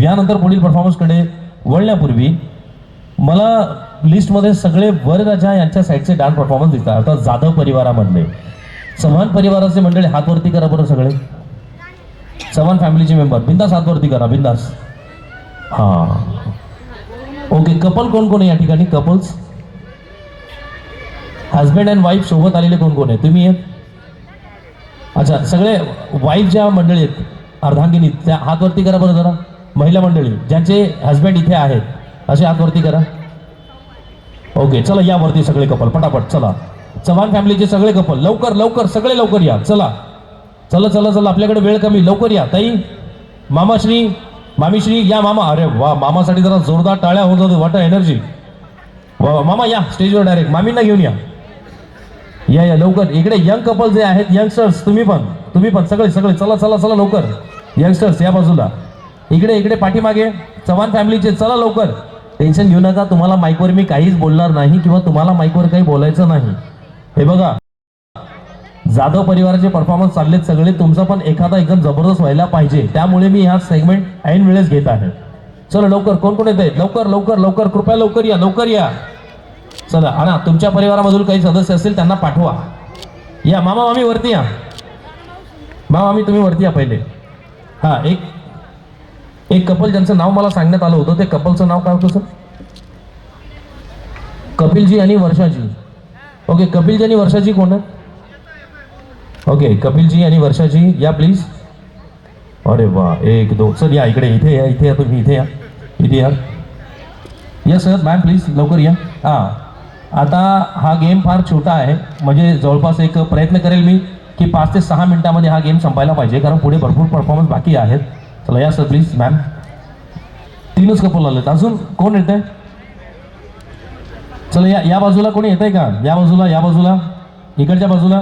यानंतर पुढील परफॉर्मन्सकडे वळण्यापूर्वी मला लिस्टमध्ये सगळे वरराजा यांच्या साईडचे डान्स परफॉर्मन्स दिसतात, अर्थात जाधव परिवारामधले. चव्हाण परिवाराचे मंडळी हात वरती करा बरं सगळे. चव्हाण फॅमिलीचे मेंबर बिंदास हात वरती करा, बिंदास. हां, ओके. कपल कोण कोण आहे या ठिकाणी? कपल्स, हजबंड अँड वाईफ सोबत आलेले कोण कोण आहे? तुम्ही आहेत. अच्छा, सगळे वाईफ ज्या मंडळी आहेत अर्धांगिनी त्या हात वरती करा बरं जरा. महिला मंडळी ज्यांचे हजबंड इथे आहेत असे हात वरती करा. ओके, चला या वरती सगळे कपल पटापट. चला, चव्हाण फॅमिलीचे सगळे कपल लवकर लवकर, सगळे लवकर या. चला चला चला चला, आपल्याकडे वेळ कमी, लवकर या. ताई, मामाश्री, मामीश्री या. मामा, अरे वा, मामासाठी जरा जोरदार टाळ्या होत होते. वाटा एनर्जी. वा मामा या स्टेजवर डायरेक्ट. मामींना घेऊन या. या या लवकर. इकडे यंग कपल जे आहेत, यंगस्टर्स, तुम्ही पण सगळे सगळे चला चला चला लवकर. यंगस्टर्स या बाजूला. इकडे इकडे पाठीमागे चव्हाण फॅमिलीचे चला लवकर. टेन्शन घेऊ नका, तुम्हाला माईकवर मी काहीच बोलणार नाही किंवा तुम्हाला माईकवर काही बोलायचं नाही. हे बघा, जाधव परिवाराचे परफॉर्मन्स चाललेत सगळे. तुमचा पण एखादा एकदम जबरदस्त व्हायला पाहिजे, त्यामुळे मी हा सेगमेंट ऐन वेळेस घेत आहे. चला लवकर, कोण कोण येत आहेत? लवकर लवकर लवकर, कृपया लवकर या, लवकर या. चला, आणि तुमच्या परिवारामधून काही सदस्य असतील त्यांना पाठवा. या मामा मामी वरती या. मामा मामी तुम्ही वरती या पहिले. हा, एक कपल ज्यांचं नाव मला सांगण्यात आलं होतं, ते कपलचं नाव काय होतं सर? कपिलजी आणि वर्षाजी. ओके, कपिलजी आणि वर्षाजी कोण आहे? ओके, कपिलजी आणि वर्षाजी या प्लीज. अरे वा, एक दोन. सर या इकडे, इथे या, इथे या तुम्ही, इथे या, इथे या. या सर, मॅम प्लीज लवकर या. हां, आता हा गेम फार छोटा आहे, म्हणजे जवळपास एक प्रयत्न करेल मी की 5 ते 6 मिनिटामध्ये हा गेम संपायला पाहिजे, कारण पुढे भरपूर परफॉर्मन्स बाकी आहेत. चला या सर प्लीज. मॅम, 3च कपल आलेत, अजून कोण येत आहे? चला या, या बाजूला कोणी येत आहे का? या बाजूला, या बाजूला, इकडच्या बाजूला,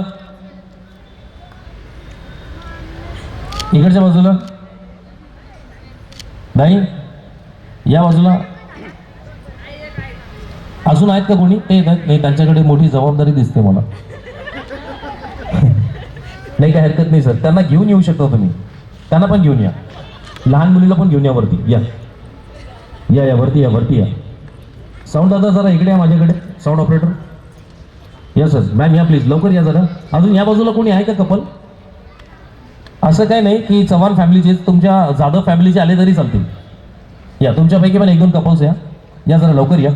इकडच्या बाजूला नाही, या बाजूला. अजून आहेत का कोणी? ते नाही, त्यांच्याकडे मोठी जबाबदारी दिसते मला. नाही काय हरकत नाही सर, त्यांना घेऊन येऊ शकता तुम्ही, त्यांना पण घेऊन या. लहान मुलीला पण घेऊन या वरती. या या या वरती या, वरती या. साऊंड दादा जरा इकडे या माझ्याकडे, साऊंड ऑपरेटर. या सर. मॅम या प्लीज, लवकर या जरा. अजून या बाजूला कोणी आहे का कपल? असं काय नाही की चव्हाण फॅमिलीचे, तुमच्या जाधव फॅमिलीचे आले तरी चालतील. या, तुमच्यापैकी पण 1-2 कपल्स या. या जरा लवकर या.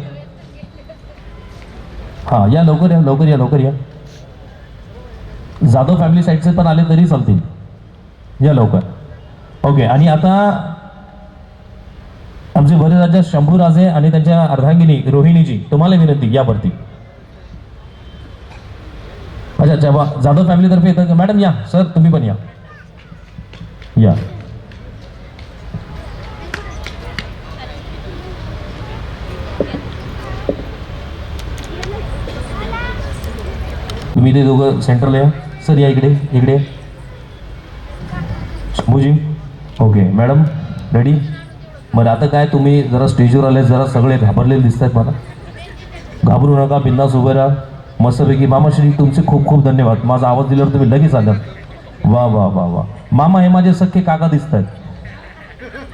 हां, या लवकर या, लवकर या, लवकर या. जाधव फॅमिली साईडचे पण आले तरी चालतील. या लवकर. ओके, आणि आता आमचे वरराजा शंभूराजे आणि त्यांच्या अर्धांगिनी रोहिणीजी, तुम्हाला विनंती या वरती. अच्छा, जाधव फॅमिलीतर्फे येतं का? मॅडम या. सर तुम्ही पण या. या. तुम्ही ते दोघं सेंटरला या. सर या इकडे, इकडे. शंभूजी. Okay madam, ready? बरं, आता काय तुम्ही जरा स्टेजवर आले, जरा सगळे घाबरलेले दिसत आहेत मला. घाबरू नका, बिंदास उभे राहा मस्तपैकी. मामाश्री तुमचे खूप खूप धन्यवाद, माझा आवाज दिल्यावर तुम्ही लगेच आलात. वा वा वा वा. मामा हे माझे सख्खे काका दिसत आहेत.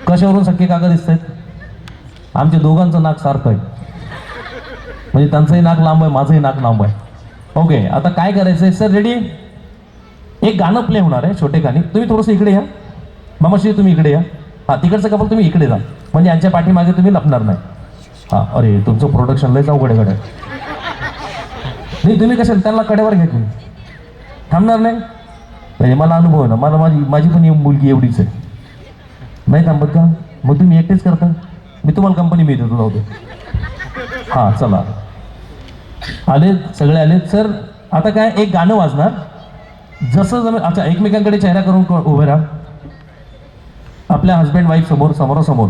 कशावरून सख्खे काका दिसत आहेत? आमच्या दोघांचं नाक सारखं आहे, म्हणजे त्यांचंही नाक लांब आहे, माझंही नाक लांब आहे. ओके, आता काय करायचं आहे सर? रेडी? एक गाणं प्ले होणार आहे छोटे गाणी. तुम्ही थोडंसं इकडे या. मामाश्री तुम्ही इकडे या. हां, तिकडचं कपल तुम्ही इकडे जा, म्हणजे यांच्या पाठीमागे तुम्ही लपणार नाही. हां, अरे तुमचं प्रोडक्शन लयच अवघड आहे. नाही तुम्ही कशाला त्यांना कडेवर घ्या, तुम्ही थांबणार नाही. म्हणजे मला अनुभव आहे ना, मला माझी पण मुलगी एवढीच आहे. नाही थांबत का? मग तुम्ही एकटेच करता, मी तुम्हाला कंपनी मिळते जाऊ दे. हां चला, आलेत सगळे आलेत. सर आता काय, एक गाणं वाजणार जसं जमेल. अच्छा, एकमेकांकडे चेहरा करून उभे राहा. आपल्या हस्बंड वाईफ समोर, समोरासमोर.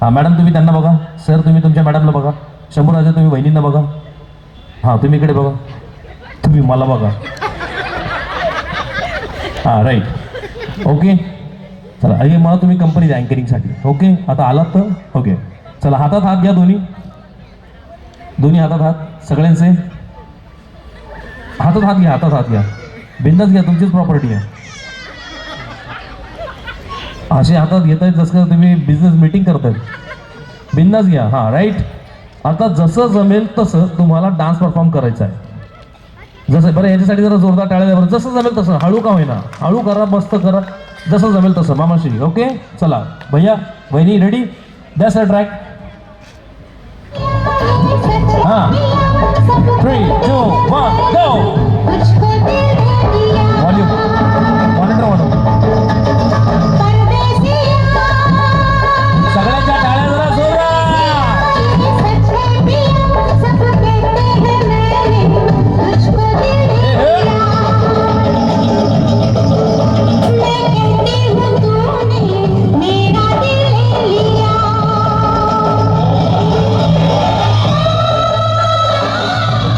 हां मॅडम तुम्ही त्यांना बघा. सर तुम्ही तुमच्या मॅडमला बघा. शंभूराजे तुम्ही वहिनींना बघा. हां तुम्ही इकडे बघा. तुम्ही मला बघा. हां राईट. ओके चला, हे मला तुम्ही कंपनी द्या अँकरिंगसाठी. ओके, आता आलात तर? ओके चला, हातात हात घ्या, दोन्ही हातात हात सगळ्यांचे. हातात हात घ्या, हातात हात घ्या, बिंदास घ्या, तुमचीच प्रॉपर्टी आहे. असे हातात घेतायत जसं तुम्ही बिझनेस मीटिंग करताय. बिंदास घ्या. हा राईट. आता जसं जमेल तसं तुम्हाला डान्स परफॉर्म करायचा आहे. जसं बरं याच्यासाठी जरा जोरदार टाळ्या द्या बरं. जसं जमेल तसं हळू का होईना हळू करा मस्त करा जसं जमेल तसं मामाश्री. ओके चला भैया वहिनी रेडी द्या सर ट्रॅक. हां 3 2 1 गो. व्हॉल्यूम मॉनिटर वाढव. सगळ्यांच्या टाळ्या जरा जोरात.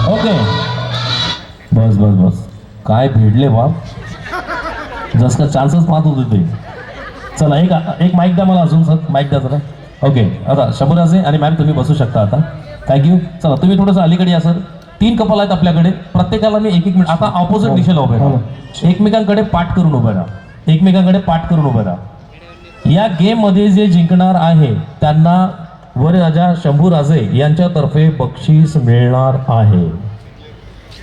ओके बस बस बस काय भेटले बाप जस का चान्सच पाहत होते ते. चला एक माईक द्या मला अजून सर माईक द्या जरा. ओके आता शंभूराजे आणि मॅम तुम्ही बसू शकता आता. थँक्यू. चला तुम्ही थोडंसं अलीकडे या सर. 3 कपल आहेत आपल्याकडे प्रत्येकाला मी 1-1 मिनिट आता ऑपोजिट दिशेला उभे राहा. एकमेकांकडे पाठ करून उभे राहा. एकमेकांकडे पाठ करून उभे राहा. या गेम मध्ये जे जिंकणार आहे त्यांना वरराजा शंभूराजे यांच्यातर्फे बक्षीस मिळणार आहे.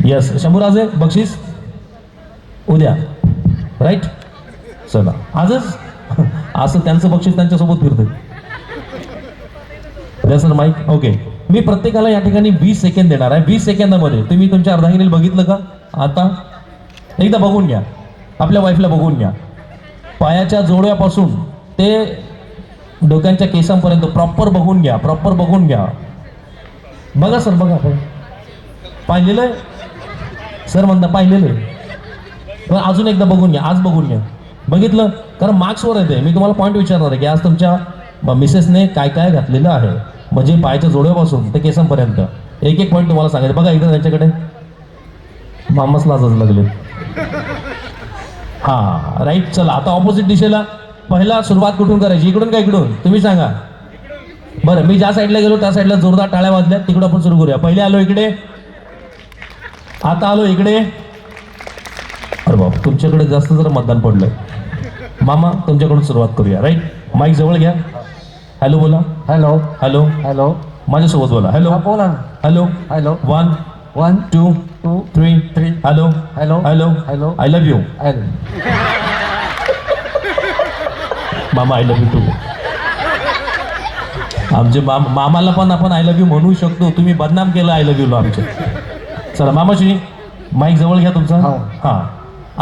यस शंभूराजे बक्षीस उद्या राईट. चला आजच असं त्यांचं बक्षीस त्यांच्यासोबत फिरते. द्या सर माईक. ओके मी प्रत्येकाला या ठिकाणी 20 सेकंद देणार आहे. 20 सेकंदामध्ये तुम्ही तुमच्या अर्धांगिनीला बघितलं का? आता एकदा बघून घ्या. आपल्या वाईफला बघून घ्या. पायाच्या जोड्यापासून ते डोक्यांच्या केसांपर्यंत प्रॉपर बघून घ्या. प्रॉपर बघून घ्या. बघा सर बघा. पाहिलेलं आहे सर म्हणता पाहिलेलं आहे. पण अजून एकदा बघून घ्या. आज बघून घ्या. बघितलं कारण मार्क्सवर येते. मी तुम्हाला पॉईंट विचारणार आहे की आज तुमच्या मिसेसने काय काय घातलेलं आहे म्हणजे पायाच्या जोड्यापासून ते केसांपर्यंत 1-1 पॉईंट तुम्हाला सांगायचं. बघा एकदा त्यांच्याकडे मामाच लाजच लागले. हा राईट. चला आता ऑपोजिट दिशेला पहिला सुरुवात कुठून करायची? इकडून का इकडून तुम्ही सांगा बरं. मी ज्या साईडला गेलो त्या साईडला जोरदार टाळ्या वाजल्या तिकडून आपण सुरू करूया. पहिले आलो इकडे आता आलो इकडे. अरे बाप तुमच्याकडे जास्त जरा मतदान पडलंय. मामा तुमच्याकडून सुरुवात करूया. राईट. माईक जवळ घ्या. हॅलो बोला. हॅलो हॅलो हॅलो माझ्यासोबत बोला. हॅलो बोला. Hello hello 1 1 2 2 3 3 hello hello hello hello I love you. Hello. मामा आय लव्ह यू टू. आमचे मामाला पण आपण आय लव्ह यू म्हणू शकतो. तुम्ही बदनाम केलं आय लव्ह यूला आमचे. चला मामाश्री माईक जवळ घ्या तुमचा. हो. हां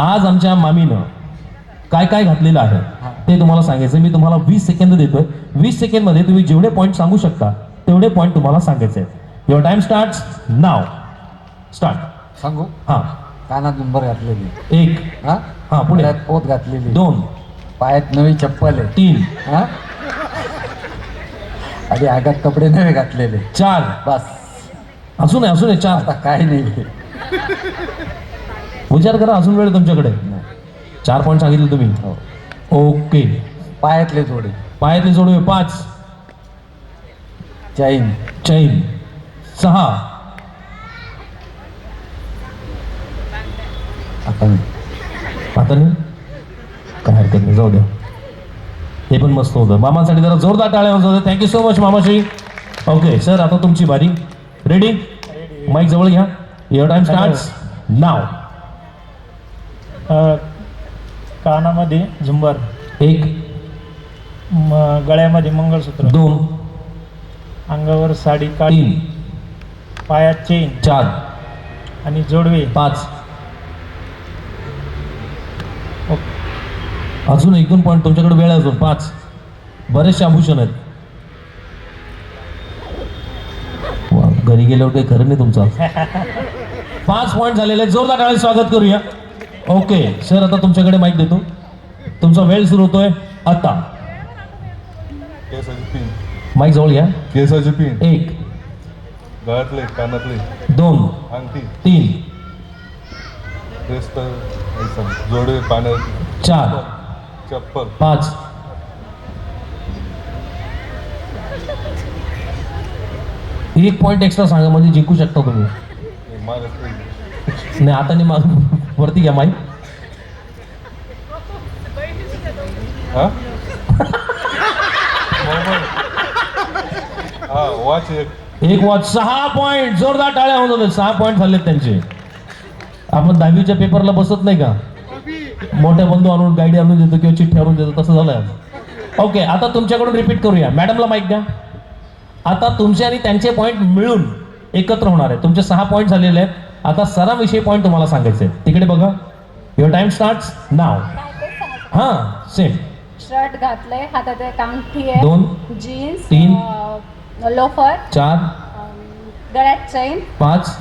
आज आमच्या मामीनं काय काय घातलेलं आहे ते तुम्हाला सांगायचं. मी तुम्हाला 20 सेकंद देतोय. 20 सेकंदमध्ये तुम्ही जेवढे पॉईंट सांगू शकता तेवढे पॉईंट तुम्हाला सांगायचे आहेत. Your time starts now. Start. सांगू. हां कानात नंबर घातलेली. 1 हा हां पुढे गळ्यात पोत घातलेली. 2 पायात नवी चप्पल आहे. 3 हा आधी आगात कपडे नवे घातलेले. 4 बस अजून आहे 4. आता काय नाही. विचार करा अजून वेळ तुमच्याकडे. 4 पॉईंट सांगितले तुम्ही. हो. ओके. पायातले जोडे. पायातले जोडवे 5 चैन. चैन 6 आता नाही. आता नाही काय हरकत नाही जाऊ द्या. हे पण मस्त होतं. मामांसाठी जरा जोरदार टाळ्या वाजवू द्या. थँक्यू सो मच मामाश्री. ओके सर आता तुमची बारी. रेडी. माईक जवळ घ्या. Your time starts now. कानामध्ये झुंबर. 1 गळ्यामध्ये मंगळसूत्र. 2 अंगावर साडी काढी. 3 पायात चेन 4 आणि जोडवे. 5 अजून 1-2 पॉईंट तुमच्याकडे वेळ आहे अजून. 5 बरेचसे आभूषण आहेत. वा, घरी गेल्यावर काही खरं नाही तुमचं. 5 पॉईंट झालेले. जोरदार टाळ्यांनी स्वागत करूया. ओके सर आता तुमच्याकडे माईक देतो. तुमचा वेळ सुरू होतोय आता. केसाची पिन. माईक जवळ घ्या. केसाची पिन. 1 गळ्यातले कानातले 2 अंगठी 3 ड्रेस तर जोडे पाण्यात 4 चप्पल 5 1 पॉईंट एक्स्ट्रा सांगा म्हणजे जिंकू शकता तुम्ही. मागं नाही आता नाही वरती घ्या माईक. हा हा वॉच एक एक वॉच 6 पॉइंट. जोरदार टाळ्या होऊन जातात. 6 पॉइंट झालेत त्यांचे. आपण 10वीच्या पेपरला बसत नाही का, मोठ्या बंधू आणून गाईड आणून देतो किंवा चिठ्ठी आणून देतो, तसं झालंय आज. ओके, आता तुमच्याकडून रिपीट करूया. मॅडमला माईक द्या. आता तुमचे आणि त्यांचे पॉइंट मिळून एकत्र होणार आहे. तुमचे 6 पॉइंट झालेले आहेत. आता सराविषयी पॉइंट तुम्हाला सांगायचे आहेत. तिकडे बघा. युअर टाइम स्टार्ट्स नाव. हां, सेम. शर्ट घातलंय, हातात एक अंगठी आहे, 2 जीन्स, 3 लोफर, 4 गळ्यात चैन, 5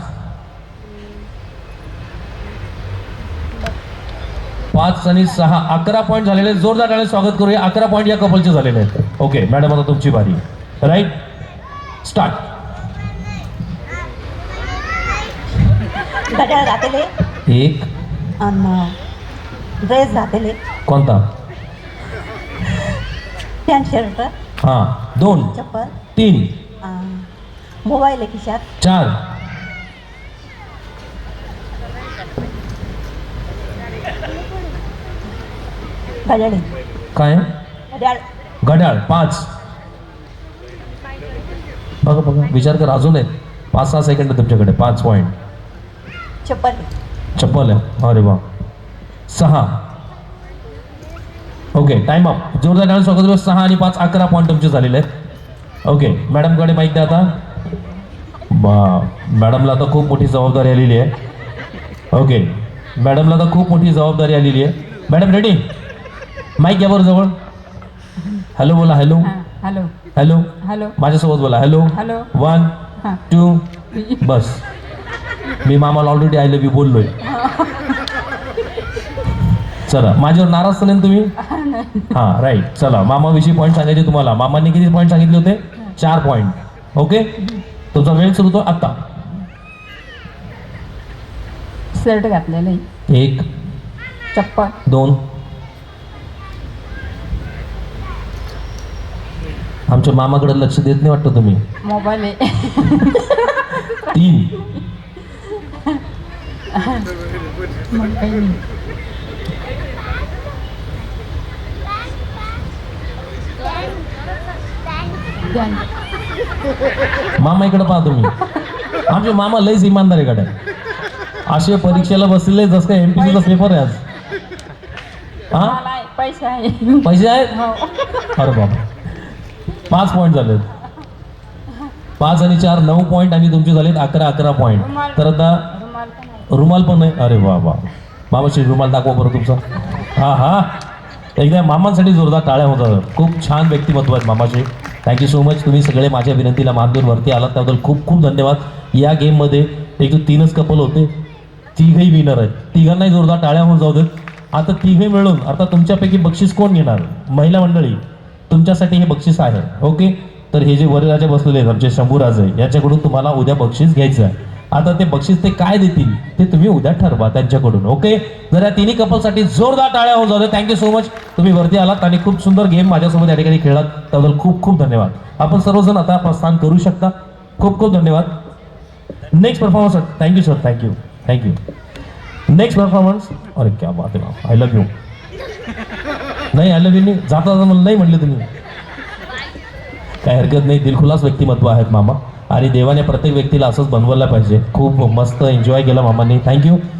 आणि 6 11 पॉईंट झालेले आहेत. जोरदार टाळ्याने स्वागत करूया. 11 पॉईंट या कपलचे झालेले आहेत. ओके मॅडम, आता तुमची बारी. Right, start. घड्याळ घातले, एक आणि ड्रेस घातले, कोणता? पॅन्ट शर्ट, हां. 2 चप्पल, 3 मोबाईल आहे खिशात, 4 घड्याळ आहे. काय? घड्याळ, घड्याळ. 5 बघा बघा, विचार कर, अजून आहेत 5-6 सेकंड तुमच्याकडे. 5 पॉईंट. चप्पल आहे. चप्पल आहे. अरे वा. 6. Okay, time up. जोरदार टाळ्याने स्वागत करूया. 6 आणि 5 11 पॉईंट तुमचे झालेले आहेत. ओके, मॅडमकडे माहिती द्या आता. मॅडमला आता खूप मोठी जबाबदारी आलेली आहे. ओके, मॅडमला आता खूप मोठी जबाबदारी आलेली आहे. Madam ready? माईक घ्या बरं जवळ. हॅलो बोला. Hello hello hello. हॅलो माझ्यासोबत बोला. हॅलो. हॅलो. 1 2 बस. मी मामाला ऑलरेडी आय लव्ह यू बोललोय. चला, माझ्यावर नाराज तर नाही तुम्ही? हां, राईट. चला, मामाविषयी पॉईंट सांगायचे तुम्हाला. मामांनी किती पॉईंट सांगितले होते? 4 पॉईंट. ओके, तुमचा वेळ सुरू होतो आता. शर्ट घातलेलं आहे, 1 चप्पल, 2 आमच्या मामाकडे लक्ष देत नाही वाटतं तुम्ही. मोबाईल आहे, 3 मग काही नाही. ध्यान. मामा इकडे पाहा तुम्ही. आमचे मामा लयच इमानदार इकडे. असे परीक्षेला बसलेले जसं काय MPSCचा पेपर आहे आज. हा, मला आहे, पैसे आहे. पैसे आहेत? हो. अरे बाबा. 5 पॉईंट झालेत. 5 आणि 4 9 पॉईंट आणि तुमचे झालेत 11 पॉईंट. तर आता रुमाल पण आहे. रुमाल पण आहे. अरे वा वा. मामाशी रुमाल दाखवा बरं तुमचा. हा हा, एकदा मामांसाठी जोरदार टाळ्या होतात. खूप छान व्यक्तिमत्व आहेत मामाचे. Thank you so much. तुम्ही सगळे माझ्या विनंतीला मान देऊन वरती आलात त्याबद्दल खूप खूप धन्यवाद. या गेममध्ये एक 3च कपल होते, तिघही विनर आहेत. तिघांनाही जोरदार टाळ्या होऊन जाऊ देत. आता तिघे मिळून आता तुमच्यापैकी बक्षीस कोण घेणार? महिला मंडळी, तुमच्यासाठी हे बक्षीस आहे. ओके, तर हे जे वरराजे बसलेले आहेत आमचे शंभूराजे, याच्याकडून तुम्हाला उद्या बक्षीस घ्यायचं आहे. आता ते बक्षीस ते काय देतील ते तुम्ही उद्या ठरवा त्यांच्याकडून. ओके, जर या तिन्ही कपलसाठी जोरदार टाळ्या होऊन जाऊ. Thank you so much. तुम्ही वरती आलात आणि खूप सुंदर गेम माझ्यासोबत या ठिकाणी खेळलात त्याबद्दल खूप खूप धन्यवाद. आपण सर्वजण आता प्रस्थान करू शकता. खूप खूप धन्यवाद. Next performance. Thank you sir. Thank you thank you. Next performance. अरे क्या बात आहे. I love you. नाही, आय लव्ह यू नाही जाता मला नाही म्हटले तुम्ही. काय हरकत नाही. दिलखुलास व्यक्तिमत्व आहेत मामा आणि देवाने प्रत्येक व्यक्तीला असंच बनवलं पाहिजे. खूप मस्त एन्जॉय केला मामांनी. थँक्यू.